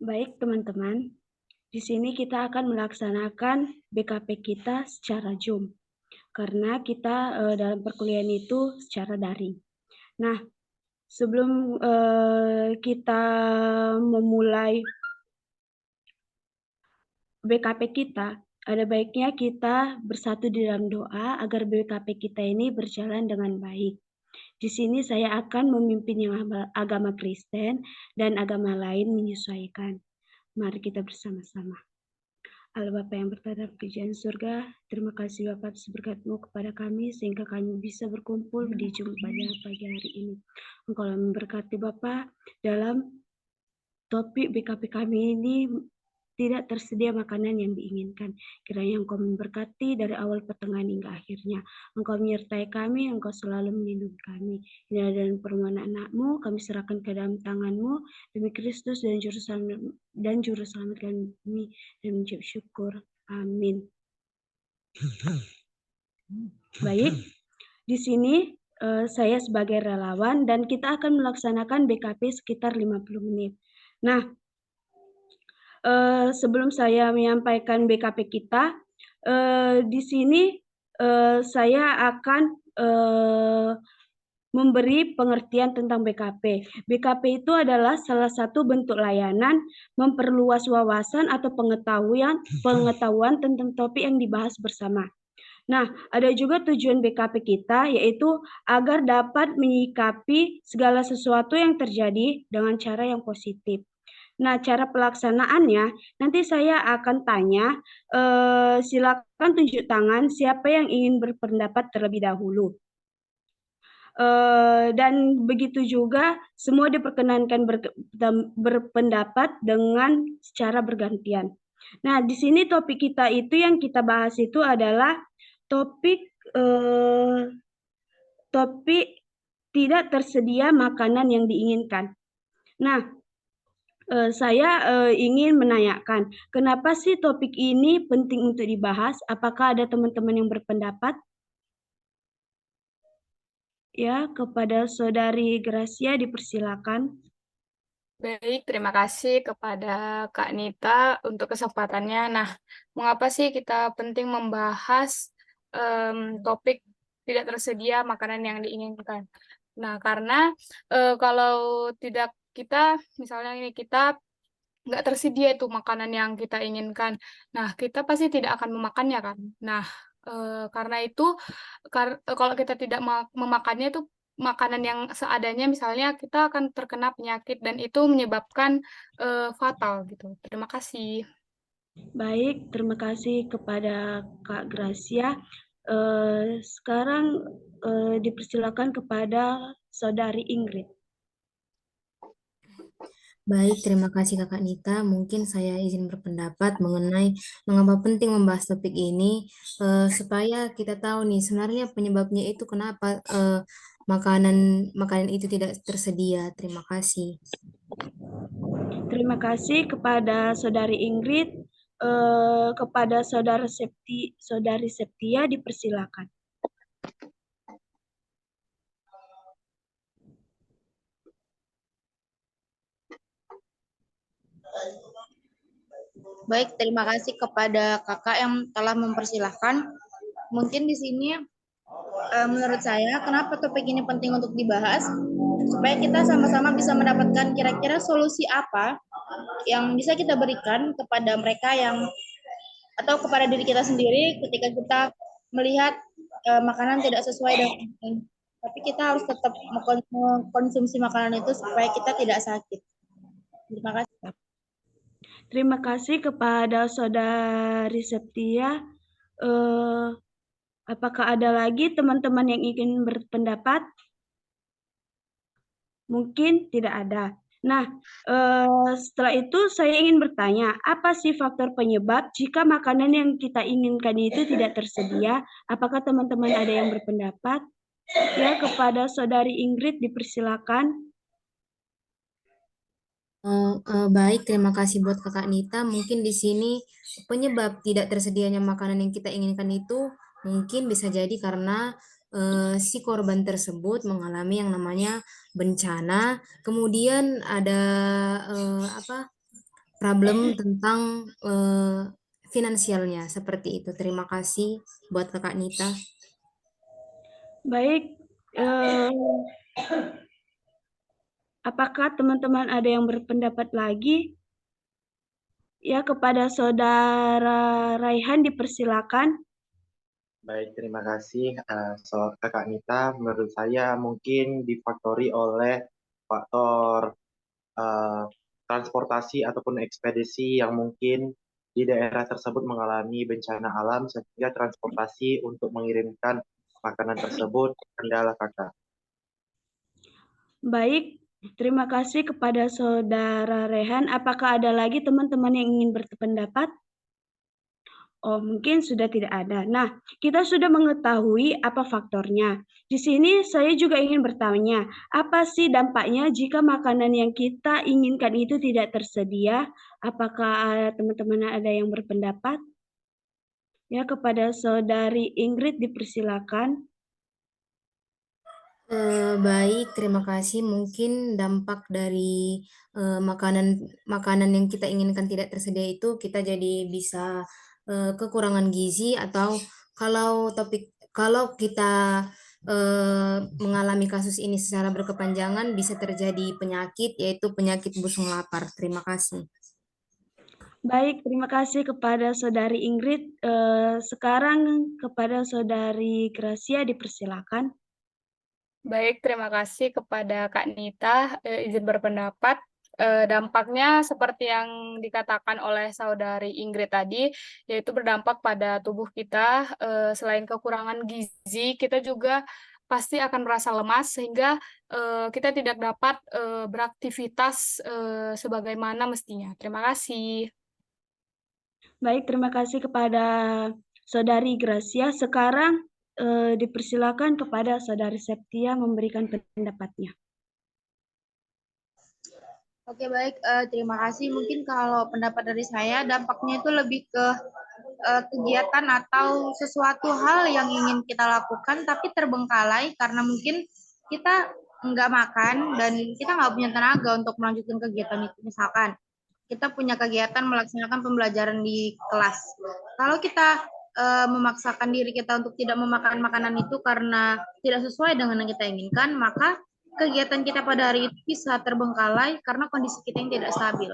Baik, teman-teman. Di sini kita akan melaksanakan BKP kita secara Zoom. Karena kita dalam perkuliahan itu secara daring. Nah, sebelum kita memulai BKP kita, ada baiknya kita bersatu di dalam doa agar BKP kita ini berjalan dengan baik. Di sini saya akan memimpin yang agama Kristen dan agama lain menyesuaikan. Mari kita bersama-sama. Allah Bapa yang berada di kerajaan surga, terima kasih Bapa atas berkat-Mu kepada kami sehingga kami bisa berkumpul di Jumat pada pagi hari ini. Engkau memberkati Bapa dalam topik BKP kami ini tidak tersedia makanan yang diinginkan. Kiranya Engkau memberkati dari awal pertengahan hingga akhirnya. Engkau menyertai kami, Engkau selalu melindungi kami. Inilah dan permohonan anak-Mu, kami serahkan ke dalam tangan-Mu, demi Kristus dan Juru Selamat kami, dan mengucap syukur. Amin. Baik, di sini saya sebagai relawan dan kita akan melaksanakan BKP sekitar 50 menit. Nah, sebelum saya menyampaikan BKP kita, di sini saya akan memberi pengertian tentang BKP. BKP itu adalah salah satu bentuk layanan memperluas wawasan atau pengetahuan tentang topik yang dibahas bersama. Nah, ada juga tujuan BKP kita, yaitu agar dapat menyikapi segala sesuatu yang terjadi dengan cara yang positif. Nah, cara pelaksanaannya, nanti saya akan tanya, silakan tunjuk tangan siapa yang ingin berpendapat terlebih dahulu. Dan begitu juga semua diperkenankan berpendapat dengan secara bergantian. Nah, di sini topik kita itu yang kita bahas itu adalah topik tidak tersedia makanan yang diinginkan. Nah, saya ingin menanyakan, kenapa sih topik ini penting untuk dibahas? Apakah ada teman-teman yang berpendapat? Ya, kepada Saudari Gracia dipersilakan. Baik, terima kasih kepada Kak Nita untuk kesempatannya. Nah, mengapa sih kita penting membahas topik tidak tersedia makanan yang diinginkan? Nah, karena kalau tidak kita, misalnya ini kita nggak tersedia itu makanan yang kita inginkan. Nah, kita pasti tidak akan memakannya kan. Nah, karena itu kalau kita tidak memakannya itu makanan yang seadanya misalnya kita akan terkena penyakit dan itu menyebabkan fatal gitu. Terima kasih. Baik, terima kasih kepada Kak Gracia. Sekarang dipersilakan kepada Saudari Ingrid. Baik, terima kasih Kakak Nita. Mungkin saya izin berpendapat mengenai mengapa penting membahas topik ini supaya kita tahu nih sebenarnya penyebabnya itu kenapa makanan itu tidak tersedia. Terima kasih. Terima kasih kepada Saudari Ingrid. Kepada Saudari Septia dipersilakan. Baik, terima kasih kepada kakak yang telah mempersilahkan. Mungkin di sini menurut saya kenapa topik ini penting untuk dibahas supaya kita sama-sama bisa mendapatkan kira-kira solusi apa yang bisa kita berikan kepada mereka yang atau kepada diri kita sendiri ketika kita melihat makanan tidak sesuai dengan tapi kita harus tetap mengkonsumsi makanan itu supaya kita tidak sakit. Terima kasih. Terima kasih kepada Saudari Septia. Apakah ada lagi teman-teman yang ingin berpendapat? Mungkin tidak ada. Nah, setelah itu saya ingin bertanya, apa sih faktor penyebab jika makanan yang kita inginkan itu tidak tersedia? Apakah teman-teman ada yang berpendapat? Ya, kepada Saudari Ingrid dipersilakan. Baik, terima kasih buat Kakak Nita. Mungkin di sini penyebab tidak tersedianya makanan yang kita inginkan itu mungkin bisa jadi karena si korban tersebut mengalami yang namanya bencana. Kemudian ada problem tentang finansialnya seperti itu. Terima kasih buat Kakak Nita. Baik, apakah teman-teman ada yang berpendapat lagi? Ya, kepada Saudara Raihan dipersilakan. Baik, terima kasih Kakak Nita. Menurut saya mungkin difaktori oleh faktor transportasi ataupun ekspedisi yang mungkin di daerah tersebut mengalami bencana alam sehingga transportasi untuk mengirimkan makanan tersebut kendala Kakak. Baik, terima kasih kepada Saudara Rehan. Apakah ada lagi teman-teman yang ingin berpendapat? Oh, mungkin sudah tidak ada. Nah, kita sudah mengetahui apa faktornya. Di sini saya juga ingin bertanya, apa sih dampaknya jika makanan yang kita inginkan itu tidak tersedia? Apakah teman-teman ada yang berpendapat? Ya, kepada Saudari Ingrid dipersilakan. Baik, terima kasih. Mungkin dampak dari makanan yang kita inginkan tidak tersedia itu kita jadi bisa kekurangan gizi, atau kalau kita mengalami kasus ini secara berkepanjangan bisa terjadi penyakit, yaitu penyakit busung lapar. Terima kasih. Baik, terima kasih kepada Saudari Ingrid. Sekarang kepada Saudari Gracia dipersilakan. Baik, terima kasih kepada Kak Nita. Izin berpendapat. Dampaknya seperti yang dikatakan oleh Saudari Ingrid tadi, yaitu berdampak pada tubuh kita. Selain kekurangan gizi, kita juga pasti akan merasa lemas sehingga kita tidak dapat beraktivitas sebagaimana mestinya. Terima kasih. Baik, terima kasih kepada Saudari Gracia. Sekarang dipersilakan kepada Saudari Septia memberikan pendapatnya. Oke, baik. Terima kasih. Mungkin kalau pendapat dari saya, dampaknya itu lebih ke kegiatan atau sesuatu hal yang ingin kita lakukan, tapi terbengkalai karena mungkin kita nggak makan dan kita nggak punya tenaga untuk melanjutkan kegiatan itu. Misalkan kita punya kegiatan melaksanakan pembelajaran di kelas. Kalau kita memaksakan diri kita untuk tidak memakan makanan itu karena tidak sesuai dengan yang kita inginkan, maka kegiatan kita pada hari itu bisa terbengkalai karena kondisi kita yang tidak stabil.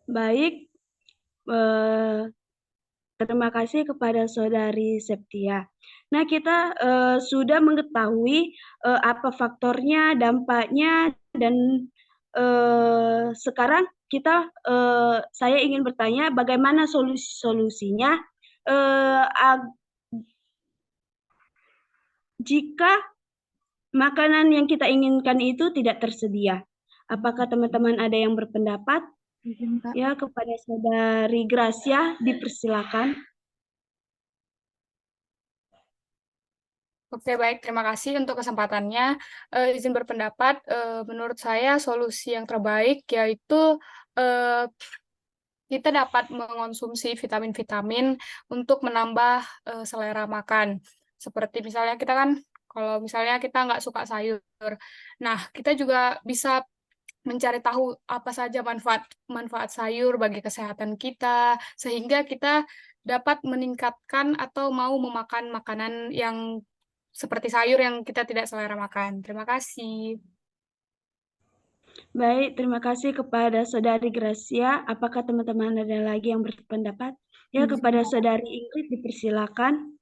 Baik, terima kasih kepada Saudari Septia. Nah, kita sudah mengetahui apa faktornya, dampaknya, dan sekarang saya ingin bertanya bagaimana solusinya jika makanan yang kita inginkan itu tidak tersedia. Apakah teman-teman ada yang berpendapat? Ya, kepada Saudari Gracia dipersilakan. Oke, baik. Terima kasih untuk kesempatannya. Izin berpendapat, menurut saya solusi yang terbaik yaitu kita dapat mengonsumsi vitamin-vitamin untuk menambah selera makan. Seperti misalnya kita kan, kalau misalnya kita nggak suka sayur, nah kita juga bisa mencari tahu apa saja manfaat sayur bagi kesehatan kita, sehingga kita dapat meningkatkan atau mau memakan makanan yang seperti sayur yang kita tidak selera makan. Terima kasih. Baik, terima kasih kepada Saudari Gracia. Apakah teman-teman ada lagi yang berpendapat? Ya, kepada Saudari Ingrid dipersilakan.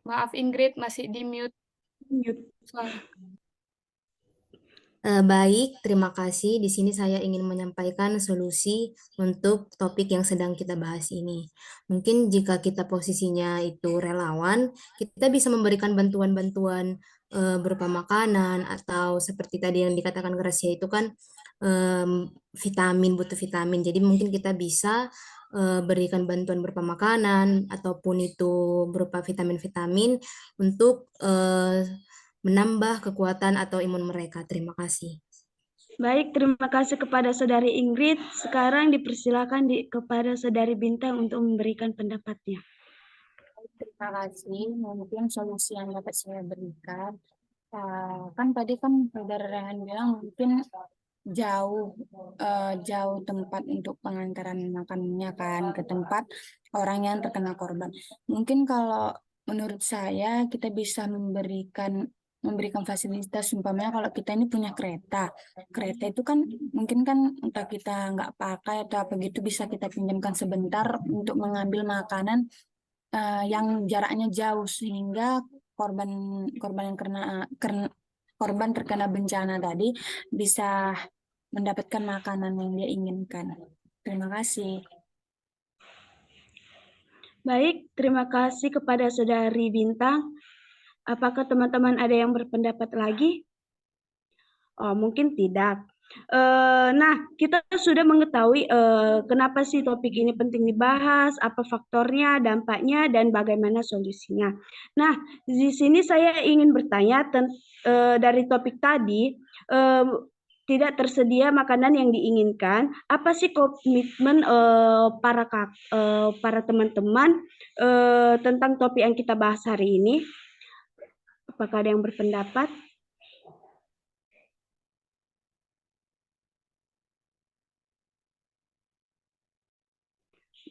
Maaf Ingrid, masih di mute. Baik, terima kasih. Di sini saya ingin menyampaikan solusi untuk topik yang sedang kita bahas ini. Mungkin jika kita posisinya itu relawan, kita bisa memberikan bantuan-bantuan berupa makanan, atau seperti tadi yang dikatakan Gracia itu kan vitamin, butuh vitamin. Jadi mungkin kita bisa berikan bantuan berupa makanan ataupun itu berupa vitamin-vitamin untuk menambah kekuatan atau imun mereka. Terima kasih. Baik, terima kasih kepada Saudari Ingrid. Sekarang dipersilakan kepada Saudari Bintang untuk memberikan pendapatnya. Terima kasih. Mungkin solusi yang dapat saya berikan, kan tadi kan Saudara Rehan bilang mungkin jauh tempat untuk pengantaran makannya kan ke tempat orang yang terkena korban. Mungkin kalau menurut saya kita bisa memberikan fasilitas, umpamanya kalau kita ini punya kereta itu kan mungkin kan entah kita nggak pakai atau apa gitu, bisa kita pinjamkan sebentar untuk mengambil makanan yang jaraknya jauh, sehingga korban korban yang korban terkena bencana tadi bisa mendapatkan makanan yang dia inginkan. Terima kasih. Baik, terima kasih kepada Saudari Bintang. Apakah teman-teman ada yang berpendapat lagi? Oh, mungkin tidak. Nah, kita sudah mengetahui kenapa sih topik ini penting dibahas, apa faktornya, dampaknya, dan bagaimana solusinya. Nah, di sini saya ingin bertanya dari topik tadi, tidak tersedia makanan yang diinginkan. Apa sih komitmen para teman-teman tentang topik yang kita bahas hari ini? Apakah ada yang berpendapat?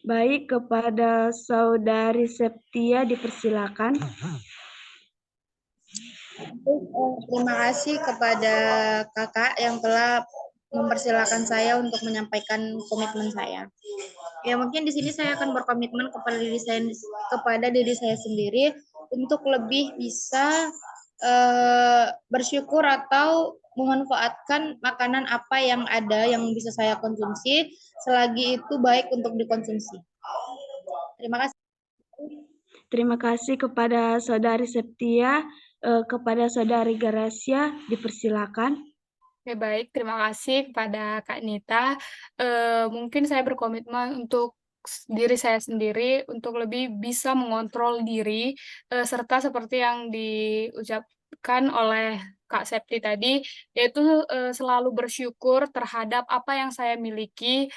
Baik, kepada Saudari Septia dipersilakan. Terima kasih kepada kakak yang telah mempersilahkan saya untuk menyampaikan komitmen saya. Ya mungkin di sini saya akan berkomitmen kepada diri saya sendiri untuk lebih bisa bersyukur atau memanfaatkan makanan apa yang ada yang bisa saya konsumsi selagi itu baik untuk dikonsumsi. Terima kasih. Terima kasih kepada Saudari Septia. Kepada Saudari Gracia dipersilakan. Oke, baik. Terima kasih kepada Kak Nita. Mungkin saya berkomitmen untuk diri saya sendiri untuk lebih bisa mengontrol diri, serta seperti yang diucapkan oleh Kak Septi tadi, yaitu selalu bersyukur terhadap apa yang saya miliki,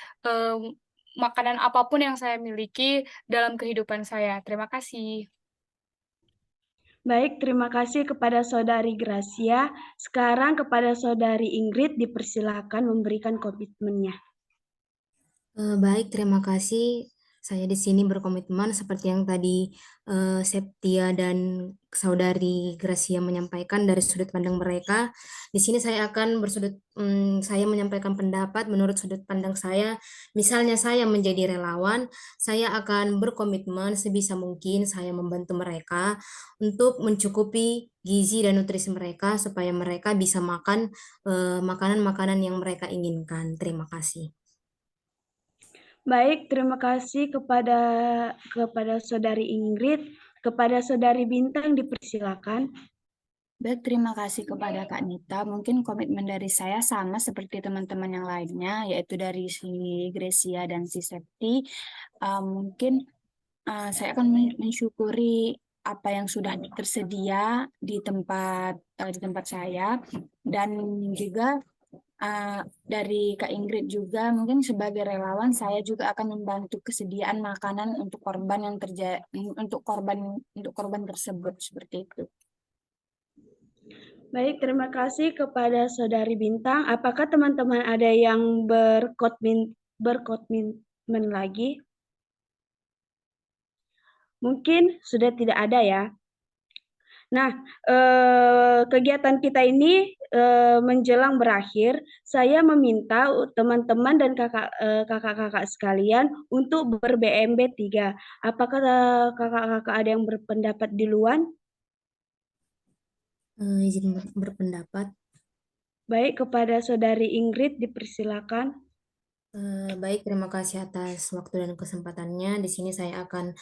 makanan apapun yang saya miliki dalam kehidupan saya. Terima kasih. Baik, terima kasih kepada Saudari Gracia. Sekarang kepada Saudari Ingrid dipersilakan memberikan komitmennya. Baik, terima kasih. Saya di sini berkomitmen seperti yang tadi Septia dan Saudari Gracia menyampaikan dari sudut pandang mereka. Di sini saya akan saya menyampaikan pendapat menurut sudut pandang saya. Misalnya saya menjadi relawan, saya akan berkomitmen sebisa mungkin saya membantu mereka untuk mencukupi gizi dan nutrisi mereka supaya mereka bisa makan makanan-makanan yang mereka inginkan. Terima kasih. Baik, terima kasih kepada Saudari Ingrid. Kepada Saudari Bintang dipersilakan. Baik, terima kasih kepada Kak Nita. Mungkin komitmen dari saya sama seperti teman-teman yang lainnya, yaitu dari si Gracia dan si Septi. Mungkin saya akan mensyukuri apa yang sudah tersedia di tempat saya, dan juga dari Kak Ingrid juga mungkin sebagai relawan saya juga akan membantu kesediaan makanan untuk korban yang untuk korban tersebut, seperti itu. Baik, terima kasih kepada Saudari Bintang. Apakah teman-teman ada yang berkomitmen lagi? Mungkin sudah tidak ada ya. Nah, kegiatan kita ini menjelang berakhir. Saya meminta teman-teman dan kakak-kakak sekalian untuk ber-BMB 3. Apakah kakak-kakak ada yang berpendapat duluan? Izin berpendapat. Baik, kepada Saudari Ingrid dipersilakan. Baik, terima kasih atas waktu dan kesempatannya. Di sini saya akan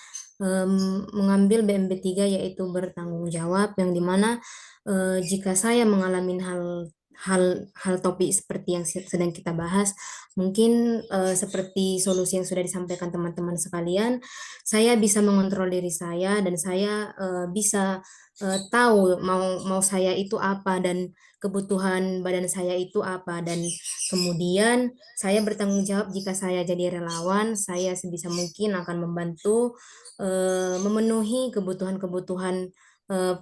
mengambil BMB 3 yaitu bertanggung jawab, yang dimana jika saya mengalami hal hal topik seperti yang sedang kita bahas. Mungkin seperti solusi yang sudah disampaikan teman-teman sekalian, saya bisa mengontrol diri saya dan saya bisa tahu mau saya itu apa dan kebutuhan badan saya itu apa, dan kemudian saya bertanggung jawab jika saya jadi relawan, saya sebisa mungkin akan membantu memenuhi kebutuhan-kebutuhan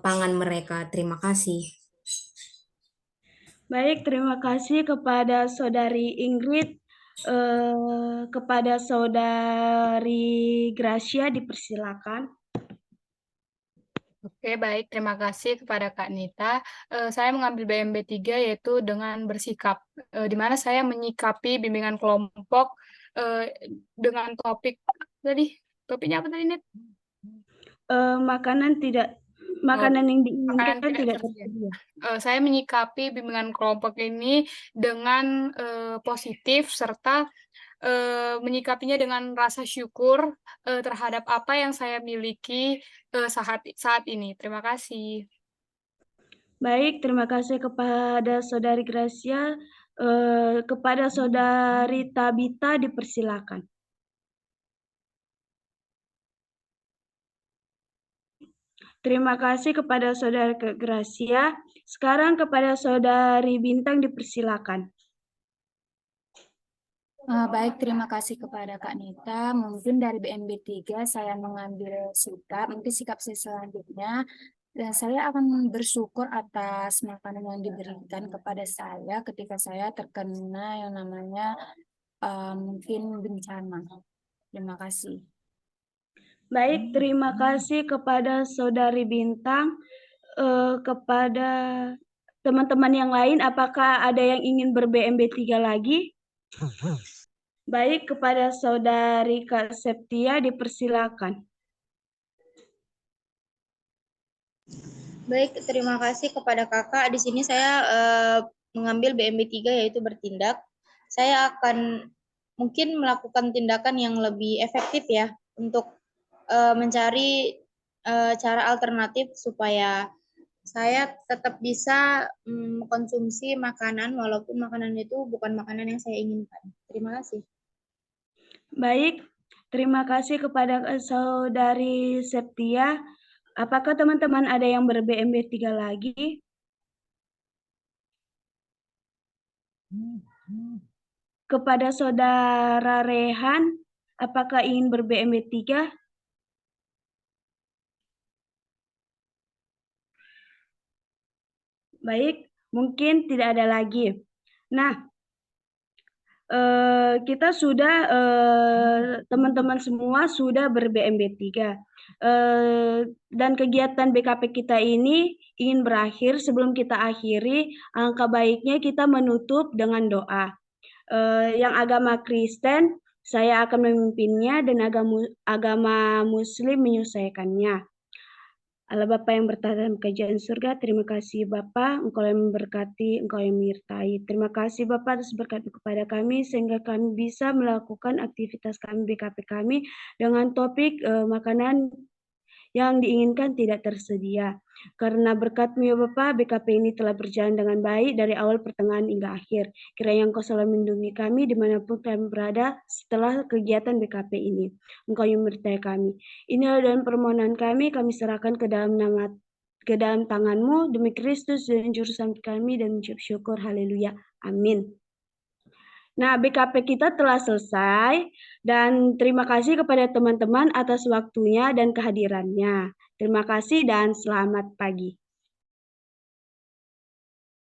pangan mereka. Terima kasih. Baik, terima kasih kepada Saudari Ingrid. Kepada Saudari Gracia dipersilakan. Oke, baik. Terima kasih kepada Kak Nita. Saya mengambil BMB 3 yaitu dengan bersikap, di mana saya menyikapi bimbingan kelompok dengan topiknya apa tadi, Nit? Makanan yang diinginkan tidak tersedia. Saya menyikapi bimbingan kelompok ini dengan positif serta menyikapinya dengan rasa syukur terhadap apa yang saya miliki saat ini. Terima kasih. Baik, terima kasih kepada Saudari Gracia. Kepada Saudari Tabita dipersilakan. Terima kasih kepada Saudari Gracia. Sekarang kepada Saudari Bintang dipersilakan. Baik, terima kasih kepada Kak Nita. Mungkin dari BMB 3 saya mengambil sikap saya selanjutnya. Dan saya akan bersyukur atas makanan yang diberikan kepada saya ketika saya terkena yang namanya mungkin bencana. Terima kasih. Baik, terima kasih kepada Saudari Bintang. Kepada teman-teman yang lain, apakah ada yang ingin ber-BMB 3 lagi? Baik, kepada Saudari Kak Septia dipersilakan. Baik, terima kasih kepada kakak. Di sini saya mengambil BMB 3 yaitu bertindak. Saya akan mungkin melakukan tindakan yang lebih efektif ya untuk mencari cara alternatif supaya saya tetap bisa mengkonsumsi makanan walaupun makanan itu bukan makanan yang saya inginkan. Terima kasih. Baik, terima kasih kepada Saudari Septia. Apakah teman-teman ada yang ber-BMB 3 lagi? Kepada Saudara Rehan, apakah ingin ber-BMB 3? Baik, mungkin tidak ada lagi. Nah, kita sudah teman-teman semua sudah ber-BMB 3. Dan kegiatan BKP kita ini ingin berakhir. Sebelum kita akhiri, alangkah baiknya kita menutup dengan doa. Yang agama Kristen, saya akan memimpinnya dan agama Muslim menyelesaikannya. Allah Bapa yang bertata dalam kerajaan surga, terima kasih Bapa, Engkau yang memberkati, Engkau yang menyertai. Terima kasih Bapa atas berkat kepada kami, sehingga kami bisa melakukan aktivitas kami, BKP kami, dengan topik makanan yang diinginkan tidak tersedia. Karena berkat-Mu ya Bapa, BKP ini telah berjalan dengan baik dari awal, pertengahan, hingga akhir. Kiranya Engkau selalu melindungi kami dimanapun kami berada setelah kegiatan BKP ini. Engkau yang menyertai kami. Inilah dan permohonan kami serahkan ke dalam tangan-Mu, demi Kristus dan Juru Selamat kami, dan mengucap syukur. Haleluya. Amin. Nah, BKP kita telah selesai dan terima kasih kepada teman-teman atas waktunya dan kehadirannya. Terima kasih dan selamat pagi.